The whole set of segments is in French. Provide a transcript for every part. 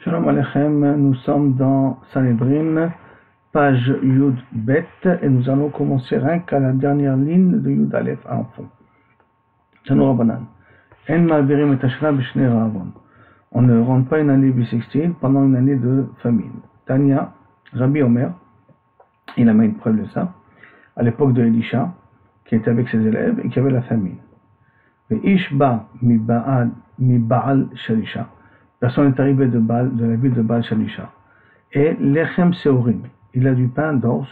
Shalom Aleichem, nous sommes dans Sanhedrin, page Yud Bet, et nous allons commencer rien qu'à la dernière ligne de Yud Aleph en fond. Tanu Rabbanan. En ma'avirim et hashana b'shnei ra'avon. On ne rentre pas une année bissextile pendant une année de famine. Tanya, Rabbi Omer, il a mis une preuve de ça, à l'époque de Elisha, qui était avec ses élèves et qui avait la famine. Ve'ishba mi Baal Shalisha. Personne n'est arrivé de la ville de Baal Shalisha. Et Lechem Seorim, il a du pain d'orge.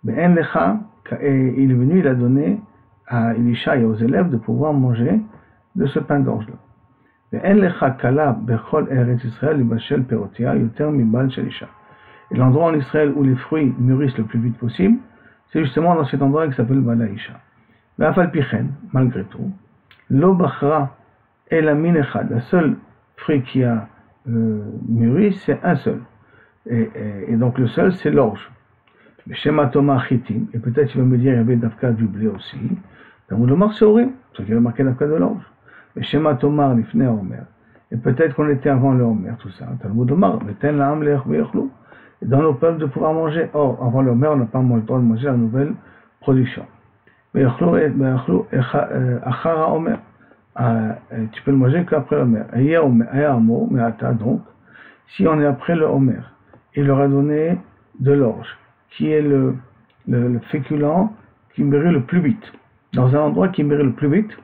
Et il est venu, il a donné à Elisha et aux élèves de pouvoir manger de ce pain d'orge-là. Et l'endroit en Israël où les fruits mûrissent le plus vite possible, c'est justement dans cet endroit qui s'appelle Balaïcha. Malgré tout, Lo Bachra et la Minechad, la seule fruit qui a mûri, c'est un seul. Et donc le seul, c'est l'orge. Le Shema Toma Chitim, et peut-être il va me dire il y avait d'Afka du blé aussi. Donc le marque c'est horrible, parce qu'il y avait marqué d'Afka de l'orge. Le Shema Toma Lifnei Omer. Et peut-être qu'on était avant le Omer, tout ça. Talmud Omar, le Ten Laam Le'echveyechlu. Et dans nos peuples de pouvoir manger. Or, avant le Omer, on n'a pas le droit de manger la nouvelle production. Veyechlu Achara Omer. Tu peux le manger qu'après le Homer. Donc, si on est après le Homer, il leur a donné de l'orge, qui est le féculent qui mûrit le plus vite, dans un endroit qui mûrit le plus vite,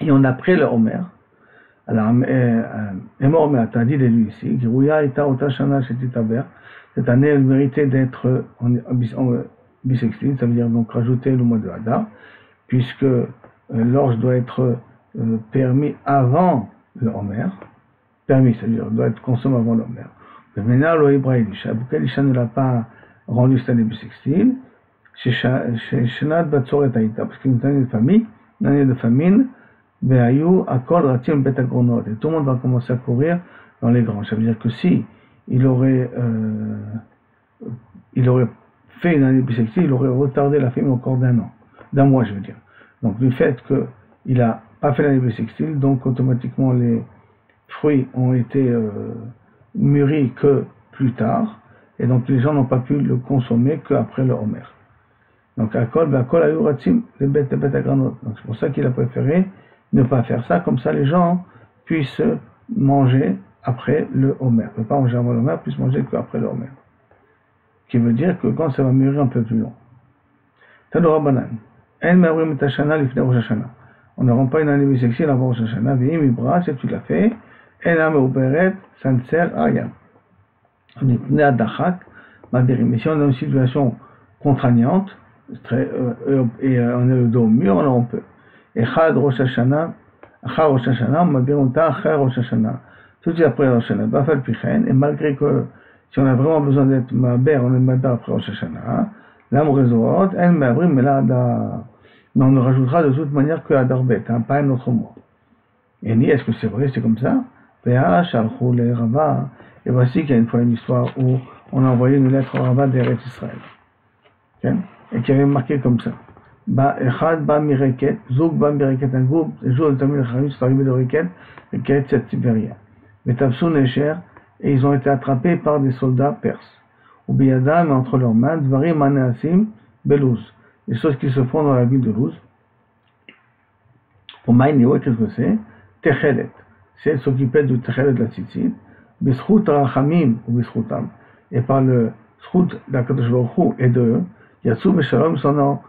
et on a après le Homer. Alors, Homer t'a dit de lui ici, cette année, elle méritait d'être en bissextile, ça veut dire donc rajouter le mois de Hadar, puisque l'orge doit être permis avant le Homer, permis, c'est-à-dire doit être consommé avant le Homer. Mais maintenant, le Hébreu Elisha, pourquoi Elisha ne l'a pas rendu cette année bissextile, chez Shenat Batsoret Haïta, parce qu'il y a une année de famine, Ve'ayu Akol Ratim Bet Agronot, et tout le monde va commencer à courir dans les granges. Ça veut dire que si il aurait fait une année bissextile, il aurait retardé la famine encore d'un mois, je veux dire. Donc, du fait qu'il a pas fait l'année bissextile, donc automatiquement les fruits ont été mûris que plus tard, et donc les gens n'ont pas pu le consommer qu'après le Homer. Donc Akol Ayu Ratim les bêtes agranot. Donc c'est pour ça qu'il a préféré ne pas faire ça, comme ça les gens puissent manger après le Homer. Ne pas manger avant le Homer, puissent manger qu'après le Homer. Qui veut dire que quand ça va mûrir un peu plus long. Tanu Rabbanan. En ma'avrim et hashana lifnei Rosh Hashanah. On ne rend pas une année bissextile avant Rosh Hashanah, V'im Ibra, si tu l'as fait, Ena Meuberet, ça ne sert à rien. On est né à Dachak, Mabirim. Mais si on est dans une situation contraignante, et on est le dos au mur, alors on peut. Echad Rosh Hashanah, Achar Rosh Hashanah, Mabirim Ta Achar Rosh Hashanah. Tout de suite après Rosh Hashanah, Bafal Pichen, et malgré que, si on a vraiment besoin d'être Maber, on est Maber après Rosh Hashanah, Lam Rezorot, En Mabrim, mais là, mais on ne rajoutera de toute manière que Adarbet, pas un autre mois. Et ni est-ce que c'est vrai, c'est comme ça? Et voici qu'il y a une fois une histoire où on a envoyé une lettre au Rabbin d'Eretz Israël. Okay? Et qui avait marqué comme ça. Echad ba mireket, zouk ba mireket, un groupe, les jours de Tamil Khamim sont arrivés de Reket, Reket c'est Tibéria. Mais Tabsoun et Cher, et ils ont été attrapés par des soldats perses. Ou Biyadam, entre leurs mains, Dvarim Maneasim, Belouz. Les choses qui se font dans la ville de Louz. Au Maïnéo, qu'est-ce que c'est? Techelet. C'est s'occuper du Techelet de la Tzitzit. Bischut Rachamim ou Bischutam. Et par le Schut d'Akadosh Baruch Hu et de eux, Yatsou Beshalom s'en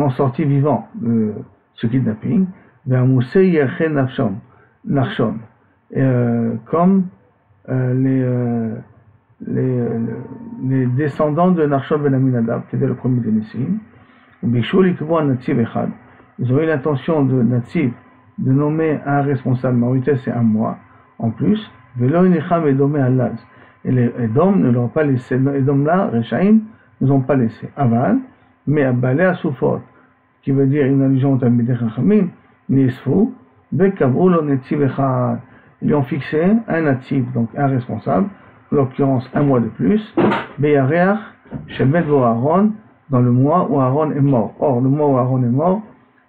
ont sorti vivants de ce kidnapping. Vers Moussé Yerche Nachshon. Comme les descendants de Nachshon Ben Aminadab, qui était le premier des Messimes. Ils ont eu l'intention de Natsiv de nommer un responsable. Maurité, c'est un mois en plus. Et les Edom ne l'ont pas laissé. Les Edom là, Rechaim, ne nous ont pas laissé. Aval, mais à Balé à Soufot, qui veut dire une allusion au Talmidei Chachamim, Nisfu, Bekavoulo Netziv Echad. Ils lui ont fixé un Natsiv, donc un responsable, en l'occurrence un mois de plus. Beyareach, Shemet Vo Aaron, dans le mois où Aaron est mort. Or, le mois où Aaron est mort,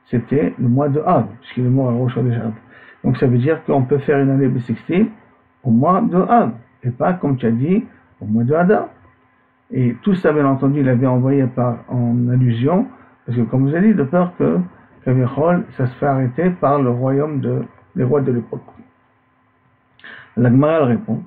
c'était le mois de Av, puisqu'il est mort à Rosh Hashanah. Donc ça veut dire qu'on peut faire une année bissextile au mois de Av. et pas, comme tu as dit, au mois de Hadar. Et tout ça, bien entendu, il avait envoyé en allusion, parce que, comme vous avez dit, de peur que Kavechol, ça se fait arrêter par le royaume des rois de l'époque. La Gemara répond,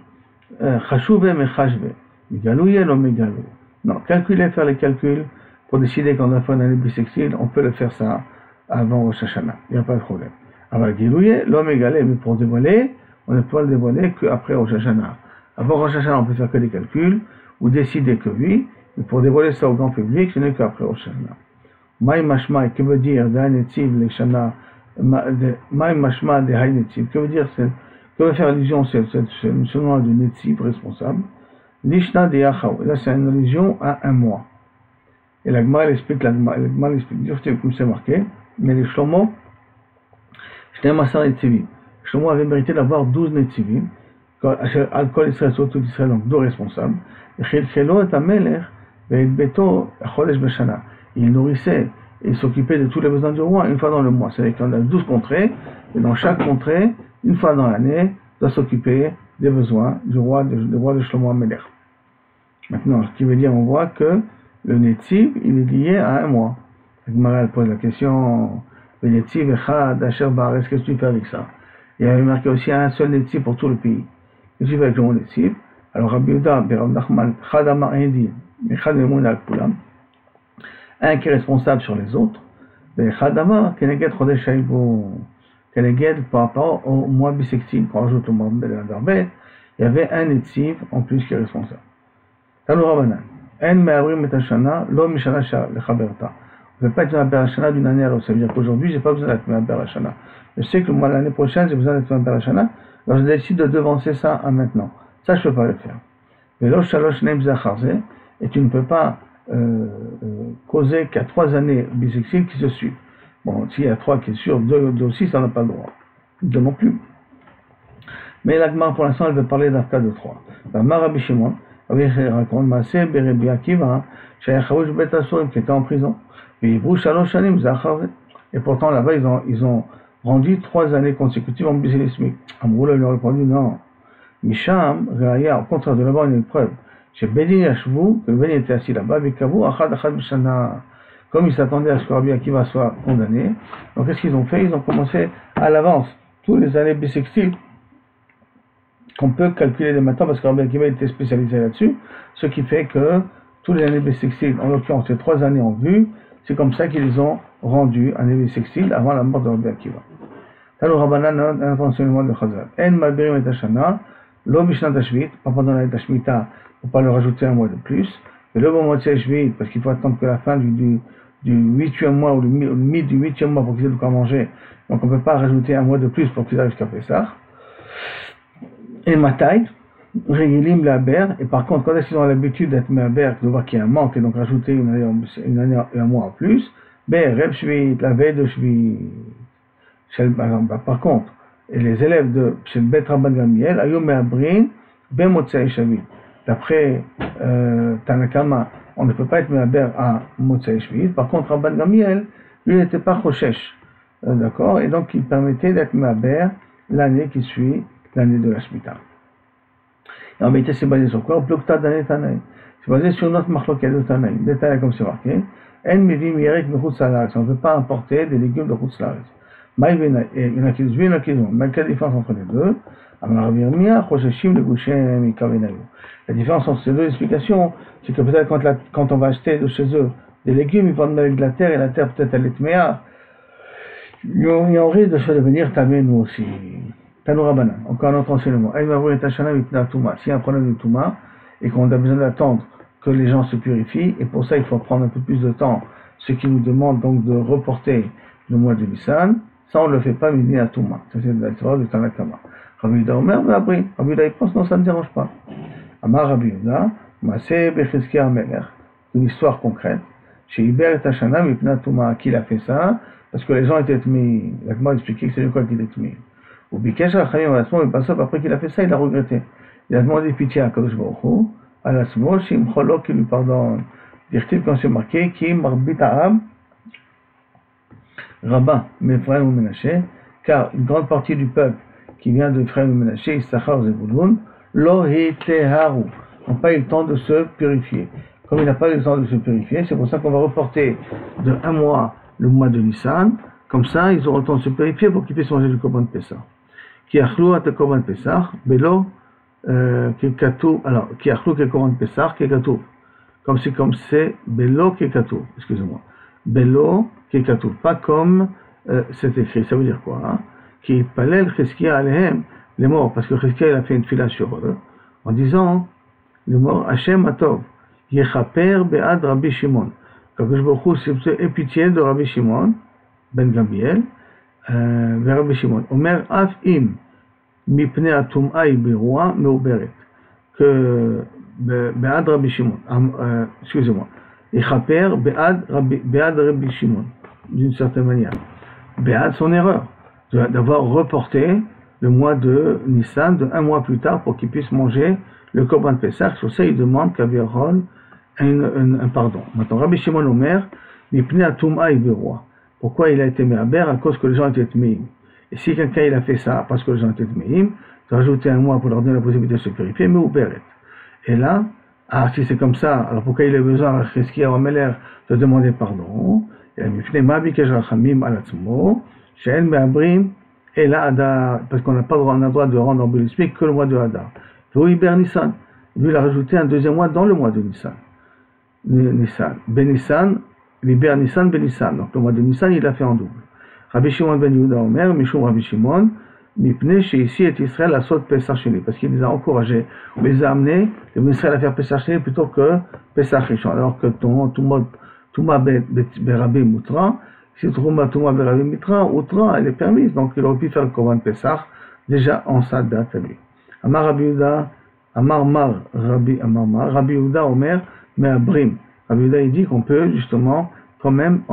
Chashouve mechashve, Megalouye lo megalou. Non, calculer, faire les calculs, pour décider qu'on a fait une année bissextile, on peut le faire ça avant Rosh Hashanah, il n'y a pas de problème. Alors, Gilouye lo megalé, mais pour dévoiler, on ne peut le dévoiler qu'après Rosh Hashanah. Avant Rosh Hashanah, on peut faire que des calculs, ou décider que oui, mais pour dévoiler ça au grand public, ce n'est qu'après Rosh Hashanah. Maï mashma, que veut dire d'Haïnetiv, les Shana, Maï mashma de Haïnetiv, que veut dire, que veut faire allusion, ce nom du Netziv responsable, Lishna de Yachaou, là c'est une allusion à un mois. Et la Gemara explique, comme c'est marqué, mais les Shlomo, Shlomo avait mérité d'avoir 12 Netzivim, Al-Kol Israël, surtout Israël, donc 2 responsables. Il nourrissait et s'occupait de tous les besoins du roi une fois dans le mois. C'est-à-dire qu'on a 12 contrées, et dans chaque contrée, une fois dans l'année, doit s'occuper des besoins du roi de Shlomo HaMelech. Maintenant, ce qui veut dire, on voit que le Netziv, il est lié à un mois. La Gemara pose la question, le Netziv Echad Asher Baaretz, qu'est-ce que tu fais avec ça? Il y avait marqué aussi un seul Netziv pour tout le pays. Qu'est-ce que tu fais avec le mot Netziv? Alors, Rabbi Yehuda, Berav Nachman, Chad Amar Endi, Echad Emun Al Kulam, un qui est responsable sur les autres, mais Chad Amar, Keneged Chodesh Haïbo, Keneged par rapport au mois bissextile, quand on ajoute au mois d'Arbet, il y avait un Netziv en plus qui est responsable. Tanu Rabbanan, En Me'avrim et Hashana, Lo Mishana Lechaberta. On ne peut pas être Me'aber Hashana d'une année à l'autre. Ça veut dire qu'aujourd'hui, je n'ai pas besoin d'être Me'aber Hashana. Je sais que moi, l'année prochaine, j'ai besoin d'être Me'aber Hashana, alors je décide de devancer ça à maintenant. Ça, je ne peux pas le faire. Mais Lo Shalosh Neim Zacharze, et tu ne peux pas causer qu'à 3 années bissextiles qui se suivent. Bon, s'il y a 3 qui est sûr, 2 aussi, ça n'a pas le droit. 2 non plus. Mais la Gemara, pour l'instant, elle veut parler d'un cas de 3. La Marabi Shimon, raconte Maaseh Berebi Akiva, Shayachaouj Bet Asurim, qui était en prison. Et pourtant, là-bas, ils ont rendu 3 années consécutives en bisélismique. Amroula lui a répondu non. Misham, Reaya, au contraire de là-bas, il y a une preuve. Chez Bedin Yashvou, que le Ben était assis là-bas, Bekavu, Achad Achad Mishana. Comme ils s'attendaient à ce que Rabbi Akiva soit condamné, donc qu'est-ce qu'ils ont fait? Ils ont commencé à l'avance, tous les années bissextiles, qu'on peut calculer dès maintenant, parce que Rabbi Akiva était spécialisé là-dessus, ce qui fait que tous les années bissextiles, en l'occurrence ces 3 années en vue, c'est comme ça qu'ils les ont rendues années bissextiles avant la mort de Rabbi Akiva. Talou Rabbanan, un enseignement de Chazal. En Mabirim et Hashana, lo Mishnat Hashvit, pas pendant l'année d'Ashmita, pour pas le rajouter un mois de plus, et le bon mois de Shvit, parce qu'il faut attendre que la fin du 8e mois ou le mi du 8e mois pour qu'ils aient de quoi manger, donc on ne peut pas rajouter un mois de plus pour qu'ils arrivent jusqu'à Pessah. Et Matai, Régilim Laber, et par contre, quand ils ont l'habitude d'être Maber, de voir qu'il y a un manque, et donc rajouter une année et un mois en plus, Reb Shvit, la veille de Shvit. Par contre, les élèves de Bet Rabban Gamiel, Ayom Me'abrin, Ben Motzei Shavit. D'après Tanakama, on ne peut pas être Me'aber à Motzei Shavit. Par contre, Rabban Gamiel, lui, n'était pas Choshesh. D'accord? Et donc, il permettait d'être Me'aber l'année qui suit l'année de la Shemitah. Et en vérité, c'est basé sur quoi? Plukta d'année Tanaï. C'est basé sur notre marloquet de Tanaï. Détail comme c'est marqué. En Mivim Yerek Mechutz Laaretz. On ne peut pas importer des légumes de Chutz Laaretz. Il y en a qui disent oui, il y en a qui disent. Mais quelle différence entre les deux? La différence entre ces deux explications, c'est que peut-être quand on va acheter de chez eux des légumes, ils vont mettre avec de la terre, et la terre peut-être elle est tméa. Il y a risque de se devenir tamé nous aussi. Tanou Rabbanan, encore un autre enseignement. Si un problème de Touma, et qu'on a besoin d'attendre que les gens se purifient, et pour ça il faut prendre un peu plus de temps, ce qui nous demande donc de reporter le mois de Nissan, ça on ne le fait pas, mais il y a Touma. Ça c'est la histoire de Tanakama. Rabbi Yehuda Omer, mais après, Rabbi Yehuda il pense, non, ça ne dérange pas. Amar Rabbi Yehuda, Maaseh Bechizkiya HaMelech, une histoire concrète. Chez Iber et Hashana, Mipna Touma, qui l'a fait ça? Parce que les gens étaient tmei. La Gemara expliquait que c'est le quoi qui était tmei. Ou Bikesh Rachamim Alasmo, mais pas ça, après qu'il a fait ça, il a regretté. Il a demandé pitié à Kadosh Baruch Hu, Alasmo, Shimcholo, qui lui pardonne. Dire-t-il quand c'est marqué, Ki Marbit Ha'am, Rabbin, Mephraim ou Menaché, car une grande partie du peuple qui vient de Ephraim et Menaché, Issachar, Zebulun, lo heteharu, n'ont pas eu le temps de se purifier. Comme il n'a pas eu le temps de se purifier, c'est pour ça qu'on va reporter de 1 mois le mois de Nissan. Comme ça, ils auront le temps de se purifier pour qu'ils puissent manger du Korban Pessah. Qui achlou at Korban Pessah, belo qui katou, alors qui achlou ke Korban Pessah, qui katou. Comme c'est belo qui katou, excusez-moi. Belo qui katou, pas comme c'est écrit. Ça veut dire quoi, hein? Qui palel Cheskia alehem, les morts, parce que Cheskia il a fait une fila sur eux, en disant, les morts, Hachem Atov, Yechaper Be'ad Rabbi Shimon. Quand je vous aie pitié de Rabbi Shimon, Ben Gamliel, vers Rabbi Shimon. Omer Af Im, Mipne Atum'ai Beroua Meuberet. Que Be'ad Rabbi Shimon, excusez-moi, Yechaper Be'ad Rabbi Shimon, d'une certaine manière. Be'ad son erreur, d'avoir reporté le mois de Nissan de 1 mois plus tard pour qu'il puisse manger le Korban Pessah. Sur ça, il demande qu'Avirol un pardon. Maintenant, Rabbi Shimon Omer, Mipne Atum'a Iberoua. Pourquoi il a été Me'aber? À cause que les gens étaient Tmeim. Et si quelqu'un il a fait ça parce que les gens étaient Tmeim, de rajouter 1 mois pour leur donner la possibilité de se purifier, Me'uberet. Et là, si c'est comme ça, alors pourquoi il a besoin à Cheskia ou à Meler de demander pardon? Il a Mipne Ma'bikesh Rachamim Alatzmo, She'en Me'abrim, et là, parce qu'on n'a pas le droit, on a le droit de rendre en Bélismique que le mois de Hadar. Iber Nissan. Lui, il a rajouté un 2e mois dans le mois de Nissan. Nissan. Ben Nissan, Iber Nissan, Ben Nissan. Donc le mois de Nissan, il l'a fait en double. Rabbi Shimon ben Yehuda Omer, Mishum Rabbi Shimon, Mipne, chez ici est Israël, la saute Pesach Sheni. Parce qu'il les a encouragés, on les a amenés, les Israël à faire Pesach Sheni plutôt que Pesach Rishon. Alors que Touma Berabi Mutra, si Touma Berabi Mitra, Outra, elle est permise. Donc il aurait pu faire le Korban Pesach déjà en sa date à lui. Amar Rabbi Yehuda, Rabbi Yehuda Omer, mais à Brim. Rabbi Yehuda il dit qu'on peut justement quand même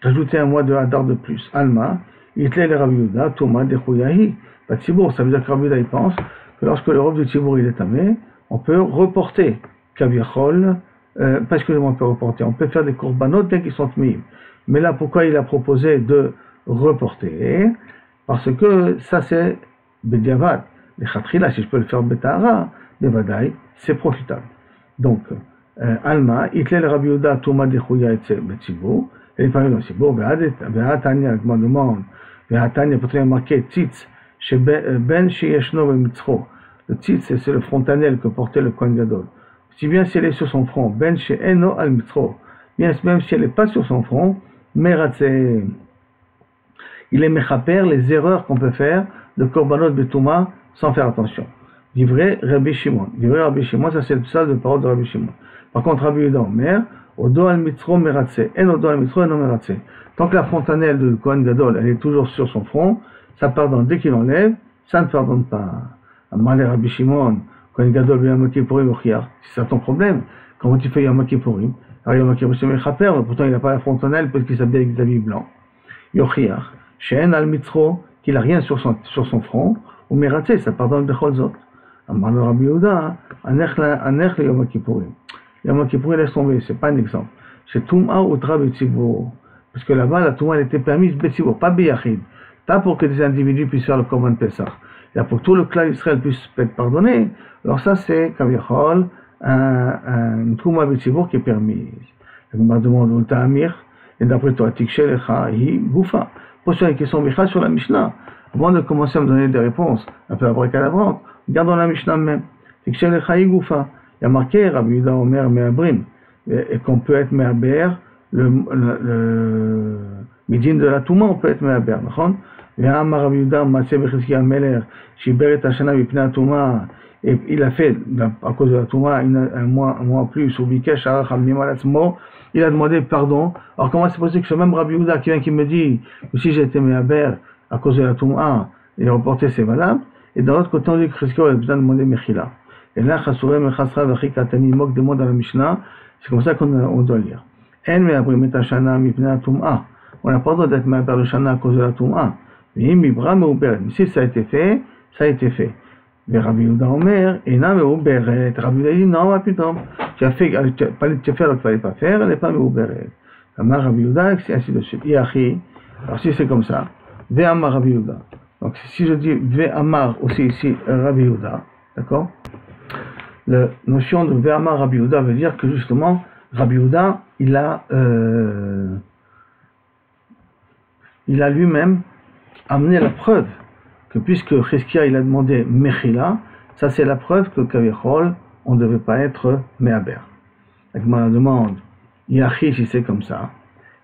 rajouter 1 mois de Hadar de plus. Alma, Hitler et Rabbi Yehuda, Thomas, Dechouyahi, Tzibour. Ça veut dire que Rabbi Yehuda il pense que lorsque le robe de Tzibour il est tamé, on peut reporter Kaviachol, parce que on peut reporter, on peut faire des korbanot bien qu'ils sont tmeim. Mais là, pourquoi il a proposé de reporter? Parce que ça c'est Bediavad. Les Khatrila, si je peux le faire Betahara, Bevadaï, c'est profitable. Donc, Alma, Hitler, Rabbi Yehuda, Thomas, Dechouya, et Tzibour, et les parents de Tzibour, Be'atania, je me demande, Be'atania, peut-être marqué Tzitz, chez Ben Sheyeshno Mitzro. Le Tzitz, c'est le frontanel que portait le Kohen Gadol. Si bien si elle est sur son front, Ben Sheyeno al Mitzro, bien même si elle n'est pas sur son front, Meratze, il est mechaper les erreurs qu'on peut faire de Korbanot Betouma sans faire attention. Livré Rabbi Shimon. Livré Rabbi Shimon, ça c'est le psal de parole de Rabbi Shimon. Par contre, Rabbi Yehuda Omer, Odo al Mitzro Meratze, En Odo al Mitzro, En Meratze. Tant que la fontanelle de Kohen Gadol, elle est toujours sur son front, ça pardonne. Dès qu'il enlève, ça ne pardonne pas. Amalé Rabbi Shimon, Kohen Gadol, Yom Kippourim, Ochiar. C'est ça ton problème. Comment tu fais Yom Kippourim? Alors Yom Kippourim, c'est Mechaper, mais pourtant il n'a pas la fontanelle parce qu'il s'habille avec des habits blancs. Yochiar. She'en al Mitzro, qu'il n'a rien sur son front, ou Meratze, ça pardonne Bechol Zot. Amalé Rabbi Yehuda, Anech le Yom Kippourim. Yom Kippourim, laisse tomber, c'est pas un exemple. C'est Touma Outra Betzibur. Parce que là-bas, la Touma, elle était permise Betzibur, pas Beyachid. Pas pour que des individus puissent faire le Korban Pessah. Et pour que tout le clan d'Israël puisse être pardonné. Alors ça, c'est Kaviachol, un Touma Betzibur qui est permise. Le Gemara demande au Ta'amir, et d'après toi, Tikshel Echa, Hi, Goufa. Pose une question Micha sur la Mishnah. Avant de commencer à me donner des réponses, un peu abracadabrante, regardons la Mishnah même. Tikshel Echa, Hi, Goufa. Il y a marqué Rabbi Yehuda Omer Me'abrim, et qu'on peut être Me'aber, le Midin de la Touma, on peut être Me'aber, d'accord? Et Amar Rabbi Yehuda Matzeh Becheskia Meler, Shiberet Hashana Mipnei Touma, et il a fait, à cause de la Touma, un mois plus, ou Bikesh Aracham Mimalatzmo, il a demandé pardon. Alors comment c'est possible que ce même Rabbi Yehuda qui vient qui me dit que si j'étais Me'aber à cause de la Touma, il a reporté c'est valable, et dans l'autre côté on dit que Cheskia a besoin de demander Mechila. Et là, Chasurem et Chasra Vachik Atani Mok demande dans la Mishnah, c'est comme ça qu'on doit lire. En Me'abrim et Hashana Mipnei Touma. On n'a pas le droit d'être Me'aber le Shana à cause de la Touma. Mais Mibra Me'uberet. Mais si ça a été fait, ça a été fait. Mais Rabbi Yehuda Omer, Ena Me'uberet. Rabbi Yehuda dit non, ma putain. Tu as fait alors qu'il ne fallait pas faire, elle n'est pas Me'uberet. Amar Rabbi Yehuda, c'est ainsi de suite. Iachi. Alors si c'est comme ça, Ve'amar Rabbi Yehuda. Donc si je dis Ve'amar aussi ici, Rabbi Yehuda, D'accord? La notion de Ve'amar Rabbi Yehuda veut dire que justement, Rabbi Yehuda, il a lui-même amené la preuve que puisque Chizkia il a demandé Mechila, ça c'est la preuve que Kavichol, on ne devait pas être Mehaber. La Gemara demande, Yachi si c'est comme ça.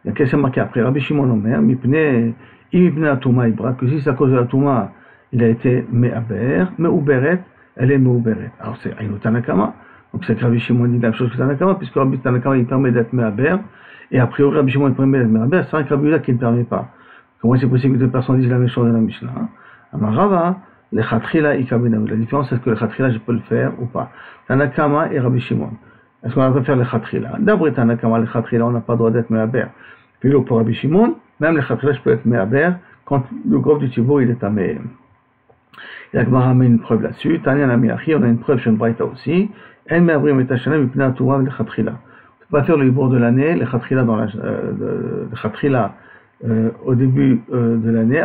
Il y a qu'est-ce qui est marqué après Rabbi Shimon Omer, Mipne la Touma Ibra, que si c'est à cause de la Touma, il a été Mehaber, Meuberet, elle est Meuberet. Alors c'est Aïnou Tanakama, donc c'est que Rabbi Shimon dit la même chose que Tanakama, puisque Rabbi Tanakama il permet d'être Mehaber, et a priori Rabbi Shimon il permet d'être Mehaber, c'est vrai que Rabbi Yehuda qui ne permet pas. Comment c'est possible que deux personnes disent la même chose dans la Mishnah? Amarava, le Khatrila Ikabenaou. La différence c'est que le Khatrila je peux le faire ou pas. Tanakama et Rabbi Shimon. Est-ce qu'on a le droit de faire le Khatrila? D'après Tanakama, le Khatrila on n'a pas le droit d'être Mehaber. Puis là pour Rabbi Shimon, même le Khatrila je peux être Mehaber quand le groupe du Tibour il est tamé. Il y a une preuve là-dessus. Tanya Namiachi, on a une preuve chez Braïta aussi. En Mehabrim et Tachana, Mipna Touav le Khatrila. On ne peut pas faire le hibour de l'année, le Khatrila dans le Khatrila au début de l'année,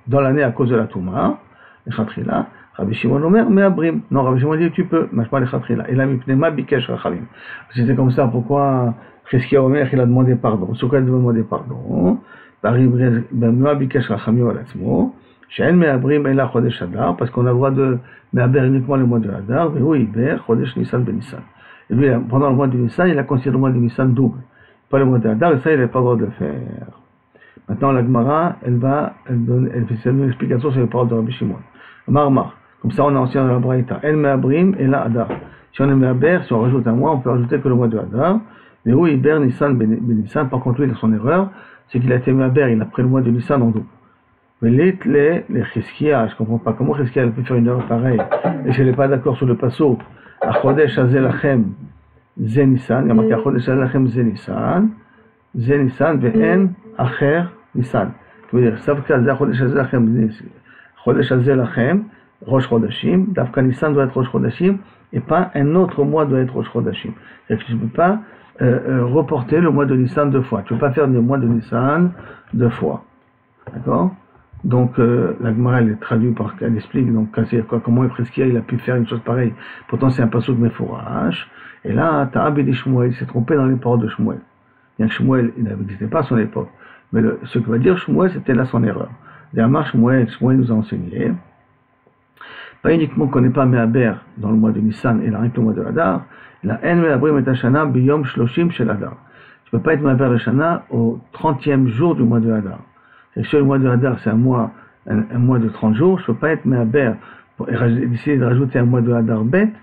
dans l'année à cause de la Touma, le Khatrila. Rabbi Shimon Omer, Mehabrim. Non, Rabbi Shimon dit tu peux, mais pas le Khatrila. Et là, Mipnema Bikesh Rachavim. C'était comme ça, pourquoi Chizkia Omer, il a demandé pardon. Sur quoi il devait demander pardon? Mipnema Bikesh Rachamim Alatzmo. She'en Mehabrim Ela Chodesh Adar, parce qu'on a le droit de Mehaber uniquement le mois de Adar, mais oui, Iber, Chodesh Nissan Ben Nissan. Et lui, pendant le mois de Nissan, il a considéré le mois de Nissan double. Pas le mois de Adar, et ça, il n'avait pas le droit de le faire. Maintenant, la Gemara, elle fait une explication sur les paroles de Rabbi Shimon. Marmar, comme ça, on a enseigné dans la Braïta. El Mehabrim Ela Adar. Si on est Mehaber, si on rajoute un mois, on peut rajouter que le mois de Adar. Mais oui, Iber, Nissan Ben Nissan. Par contre, lui, son erreur, c'est qu'il a été Mehaber, il a pris le mois de Nissan en double. Mais les Chizkia, je ne comprends pas comment Chizkia a pu faire une erreur pareille. Et si elle n'est pas d'accord sur le passo, Chodesh Azelachem Zenissan, il y a marqué Chodesh Azelachem Zenissan, Zenissan ve'en Acher Nissan. Ça veut dire, Savka Chodesh Azelachem Chodesh Azelachem, Rosh Chodashim, Davka Nissan doit être Rosh Chodashim, et pas un autre mois doit être Rosh Chodashim. C'est-à-dire que tu ne peux pas reporter le mois de Nissan deux fois. Tu ne peux pas faire le mois de Nissan deux fois. D'accord? Donc la Gemara elle est traduite par elle explique donc comment Chizkia il a pu faire une chose pareille. Pourtant c'est un passouk mefourash. Et là Ta'abedi Shmuel il s'est trompé dans les paroles de Shmuel. Bien que Shmuel il n'existait pas à son époque, mais ce que va dire Shmuel c'était là son erreur. Derrière Shmuel nous a enseigné pas uniquement qu'on n'est pas Mehaber dans le mois de Nissan et là rien que le mois de Adar. La En Mehabrim et Hashana biyom shloshim shel Adar. Tu ne peux pas être Mehaber le Shana au 30e jour du mois de Adar. Si le mois de Hadar c'est un mois de 30 jours, je ne peux pas être Mehaber pour décider de rajouter un mois de Hadar Bet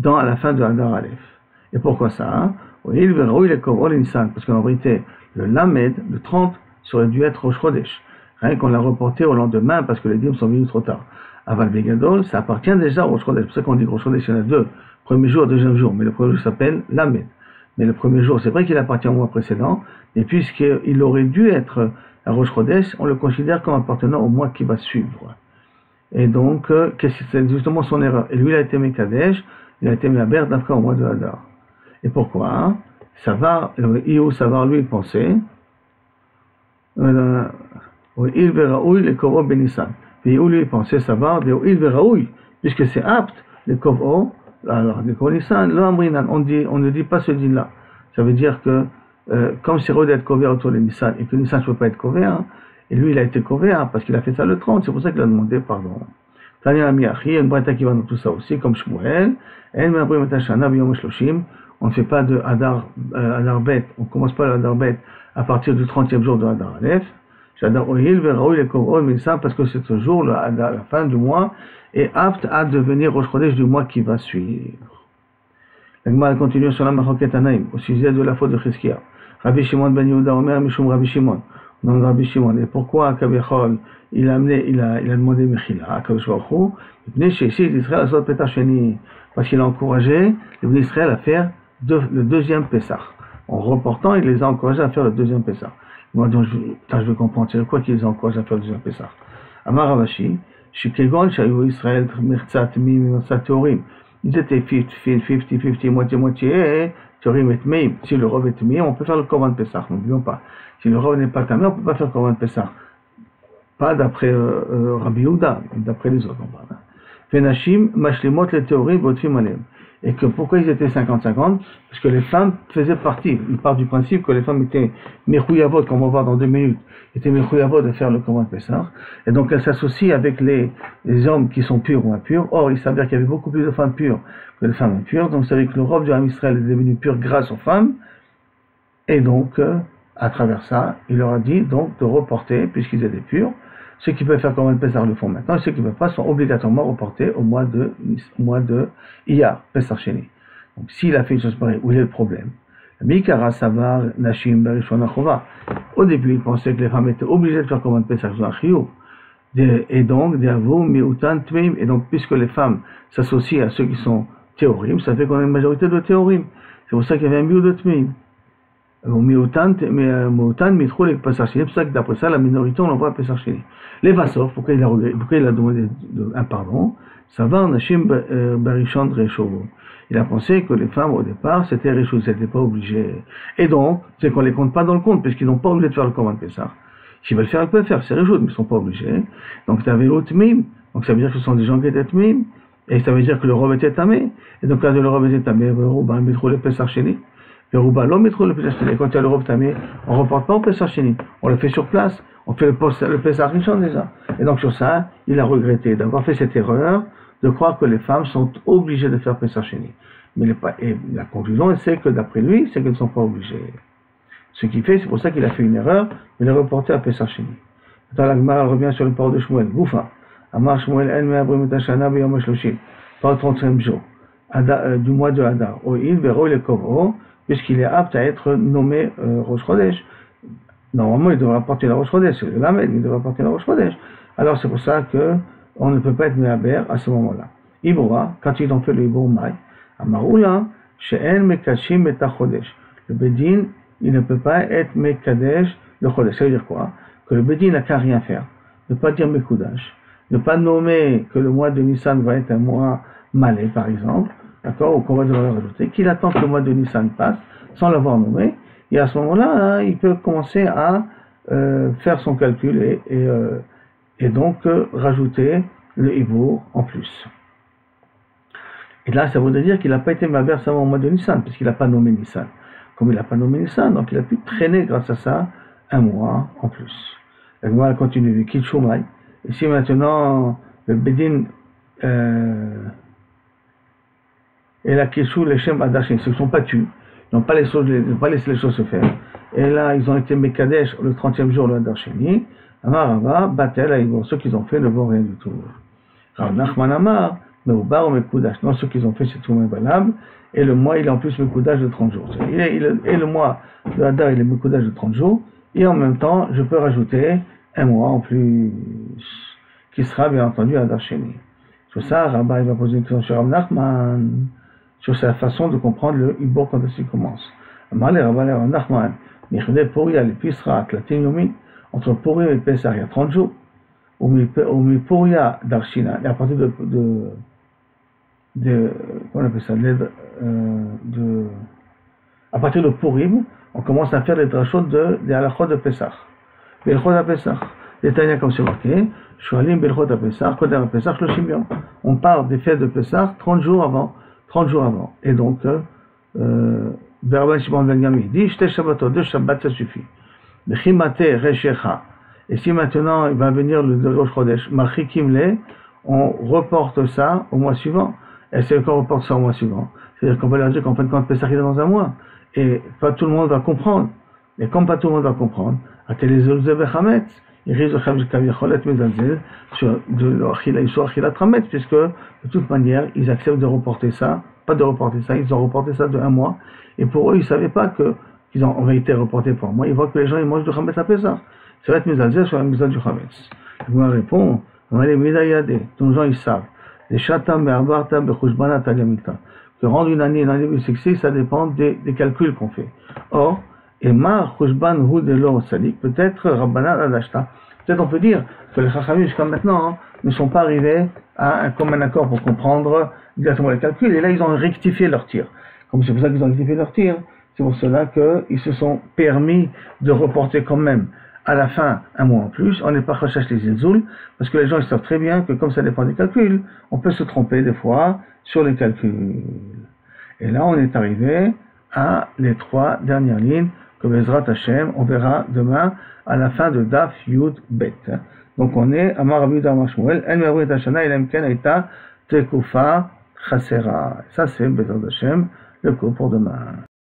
à la fin de Hadar Aleph. Et pourquoi ça? Parce qu'en vérité, le Lamed, le 30, serait dû être Rosh Chodesh. Rien qu'on l'a reporté au lendemain parce que les dîmes sont venus trop tard. Aval Begadol, ça appartient déjà au Rosh Chodesh. C'est pour ça qu'on dit que Rosh Chodesh, il y en a deux. Premier jour, deuxième jour. Mais le premier jour s'appelle Lamed. Mais le premier jour, c'est vrai qu'il appartient au mois précédent. Et puisqu'il aurait dû être à Rosh Chodesh, on le considère comme appartenant au mois qui va suivre. Et donc, c'est justement son erreur. Et lui, il a été Mekadesh, il a été Mehaber d'Afka au mois de Hadar. Et pourquoi? Savar, lui, pensait, il veraoui le Kovo Benissan. Et lui, pensait Savar, il veraoui, puisque c'est apte, le Kovo, alors, le Kovo Nissan, on ne dit pas ce din-là. Ça veut dire que comme c'est Rodé d'être couvert autour de Nissan et que Nissan ne peut pas être couvert, et lui il a été couvert parce qu'il a fait ça le 30, c'est pour ça qu'il a demandé pardon. Tanya Amiachi, il y a une braïta qui va dans tout ça aussi, comme Shmuel, on ne fait pas de Hadar Bet, on ne commence pas le Hadar Bet à partir du 30e jour de Hadar Aleph, parce que c'est ce jour, la fin du mois, est apte à devenir Rosh Chodesh du mois qui va suivre. La Gemara continue sur la Machoket Anaïm, au sujet de la faute de Chizkia. Rabbi Shimon ben Yehuda Omer Mishum Rabbi Shimon. Donc Rabbi Shimon. Et pourquoi Kavichol il a demandé Mechila à Kadosh Baruch Hu? Parce qu'il a encouragé les Bnei Israël à faire le deuxième Pessah. En reportant, il les a encouragés à faire le deuxième Pessah. Moi, donc, je veux comprendre, c'est quoi qu'il les a encouragés à faire le deuxième Pessah? Amar Ravashi, Shikegon Shayu Israël Mertzat Mim Teorim. Ils étaient 50-50, moitié-moitié, Teorim et Tmeim. Si le Rov est Tmeim, on peut faire le Korban Pessah, n'oublions pas. Si le Rov n'est pas Tamé, on ne peut pas faire le Korban Pessah. Pas d'après Rabbi Yehuda, d'après les autres, on parle. Venashim, Mashlimot, les théories, Botfim Alem. Et que pourquoi ils étaient 50-50? Parce que les femmes faisaient partie. Il part du principe que les femmes étaient Mechouyavot, comme on va voir dans 2 minutes, étaient Mechouyavot de faire le Korban Pessah. Et donc elles s'associent avec les hommes qui sont purs ou impurs. Or, il s'avère qu'il y avait beaucoup plus de femmes pures que de femmes impures. Donc, c'est avec que le robe du Ham Israël est devenu pur grâce aux femmes. Et donc, à travers ça, il leur a dit donc de reporter, puisqu'ils étaient purs. Ceux qui peuvent faire Korban Pessah le font maintenant, et ceux qui ne peuvent pas sont obligatoirement reportés au mois de Iyar, Pessah Sheni. Donc s'il a fait une chose pareille, où il est le problème? Mikara Savar Nashim Barishon Achova. Au début, il pensait que les femmes étaient obligées de faire Korban Pessah Chiyuv. Et donc, et donc, puisque les femmes s'associent à ceux qui sont théorim, ça fait qu'on a une majorité de théorim. C'est pour ça qu'il y avait un miou de Tmeim. C'est pour ça que d'après ça, la minorité, on l'envoie à Pessah Sheni. Les Vassov, pourquoi il a demandé un pardon? Ça va en Hashim Barishon Reshovo. Il a pensé que les femmes, au départ, c'était Reshovo, c'était pas obligé. Et donc, c'est qu'on les compte pas dans le compte, puisqu'ils n'ont pas obligé de faire le Korban Pessah. S'ils veulent faire, ils peuvent faire, c'est Reshovo, mais ils sont pas obligés. Donc, tu avais l'autre Tmim, donc ça veut dire que ce sont des gens qui étaient Tmim, et ça veut dire que le robe était tamé. Et donc, quand le robe était tamé, le robe a mis trop le Pessah Sheni. Le rouba l'homme est trop le Pessah Sheni. Quand il y a le robe tamé, on ne reporte pas au Pessah Sheni. On le fait sur place. On fait le Pessah Rishon déjà. Et donc sur ça, il a regretté d'avoir fait cette erreur de croire que les femmes sont obligées de faire Pessah Sheni. Mais et la conclusion, c'est que d'après lui, c'est qu'elles ne sont pas obligées. Ce qu'il fait, c'est pour ça qu'il a fait une erreur, mais il a reporté à Pessah Sheni. Maintenant, la Gemara revient sur le parole de Shmuel. Goufa. Amar Shmuel en me'abrim et hashana b'yom hashloshim. Par le 30e jour. Du mois de Hadar. O'il vero le kovro. Puisqu'il est apte à être nommé Rosh Chodesh. Normalement, il devra porter la Rosh Chodesh, c'est le Lamed, il devra porter la Rosh Chodesh. Alors, c'est pour ça qu'on ne peut pas être Mehaber à ce moment-là. Iboura, quand ils ont fait le Ibour Maï, Amaroula, She'en Mekashim et Chodesh. Le Bedin, il ne peut pas être Mekadesh le Chodesh. Ça veut dire quoi? Que le Bedin n'a qu'à rien faire. Ne pas dire Mekudash. Ne pas nommer que le mois de Nissan va être un mois malais, par exemple. D'accord, ou qu'on va devoir le rajouter, qu'il attend que le mois de Nissan passe, sans l'avoir nommé, et à ce moment-là, il peut commencer à faire son calcul et donc rajouter le Ibour en plus. Et là, ça voudrait dire qu'il n'a pas été Maber seulement au mois de Nissan, puisqu'il n'a pas nommé Nissan. Comme il n'a pas nommé Nissan, donc il a pu traîner grâce à ça un mois en plus. La Gemara continue, Kitchumai. Et si maintenant le Bedin et la Keshou, les Shem Adashin, ils ne se sont pas tus, ils n'ont pas laissé les choses se faire. Et là, ils ont été Mekadesh le 30e jour, le Adashini. Amarava, Batel, Aïbor, ceux qu'ils ont fait ne vont rien du tout. Rav Nachman Amar, Meubar ou Mekudash, non, ceux qu'ils ont fait, c'est tout même valable. Et le mois, il est en plus Mekudash de 30 jours. Et le mois de Hadar, il est Mekudash de 30 jours. Et en même temps, je peux rajouter un mois en plus, qui sera bien entendu Adashini. Sur ça, Rabba, il va poser une question sur Rav Nachman, sur sa façon de comprendre le Ibor quand il commence. Entre Purim et Pessah, il y a 30 jours. Ou Puria d'Arshina, à partir comment on appelle ça, à partir de Purim, on commence à faire les drachot des halachot de Pessah. Belchot à Pessah. Les Tanya, comme c'est marqué, Shualim Belchot à Pessah, Kodem à Pessah, Shloshim Yom. On parle des fêtes de Pessah 30 jours avant. Et donc, Berban Shimon Ben Gami dit, Shte Shabbatot, 2 Shabbat, ça suffit. Bechimate Reshecha. Et si maintenant il va venir le Rosh Chodesh, Machikim Le, on reporte ça au mois suivant. Et c'est qu'on reporte ça au mois suivant. C'est-à-dire qu'on va leur dire qu'en fin de compte, Pessah est dans un mois. Et pas tout le monde va comprendre. Et comme pas tout le monde va comprendre, Atelezolze Bechametz, il risque puisque de toute manière ils acceptent de reporter ça, pas de reporter ça, ils ont reporté ça de 1 mois, et pour eux ils ne savaient pas qu'ils ont en réalité reporté pour 1 mois, ils voient que les gens ils mangent du chametz à Pessah, ça va être mizalzel sur la mizal du chametz. Je me réponds, on va les midayade, tous les gens ils savent, les chatam be'arbartam be'chushbana tagamita, que rendre une année bissexuelle, ça dépend des calculs qu'on fait. Or, et Mar Chushban Hu de l'or sadik, peut-être Rabbanan Adashta. Peut-être on peut dire que les Chachamim jusqu'à maintenant ne sont pas arrivés à un commun accord pour comprendre exactement les calculs, et là ils ont rectifié leur tir. Comme c'est pour ça qu'ils ont rectifié leur tir, c'est pour cela qu'ils se sont permis de reporter quand même à la fin un mois en plus, on n'est pas recherché les zilzoul, parce que les gens ils savent très bien que comme ça dépend des calculs, on peut se tromper des fois sur les calculs. Et là on est arrivé à les 3 dernières lignes que Bezrat Hashem, on verra demain à la fin de Daf Yud Bet. Donc on est à Marabi Damar Shmuel, El Merwit Hashana, Il Ken Aita Tekufa Chasera. Ça c'est Bezrat Hashem, le cours pour demain.